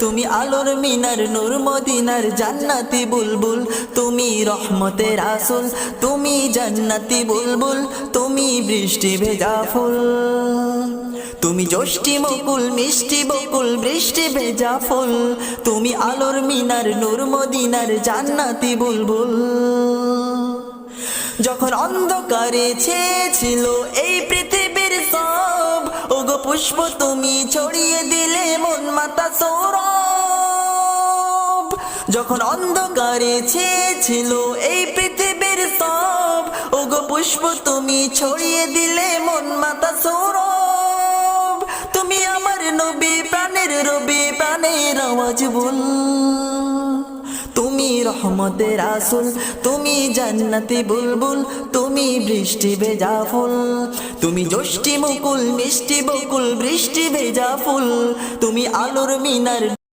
তুমি আলোর মিনার নূর মদিনার জান্নাতি বুলবুল, তুমি রহমতের রাসূল, তুমি জান্নাতি বুলবুল, তুমি বৃষ্টি ভেজা ফুল। তুমি যষ্টি মুকুল মিষ্টি বকুল বৃষ্টি ভেজা ফুল, তুমি আলোর মিনার নূর মদিনার জান্নাতি বুলবুল। যখন অন্ধকারে ছেয়েছিল এই পৃথিবীর সব, ওগো পুষ্প তুমি ছড়িয়ে দিলে মন মাতা সৌরভ। যখন অন্ধকারে ছেয়েছিল এই পৃথিবীর সব, ওগো পুষ্প তুমি ছড়িয়ে দিলে মন মাতা সৌরভ। তুমি আমার নবী প্রাণের রবি প্রাণের আওয়াজ বল, তুমি রহমতের রাসূল, তুমি জান্নাতি বুলবুল, তুমি বৃষ্টি ভেজা ফুল। তুমি যষ্টি মুকুল মিষ্টি বকুল বৃষ্টি ভেজা ফুল, তুমি আলোর মিনার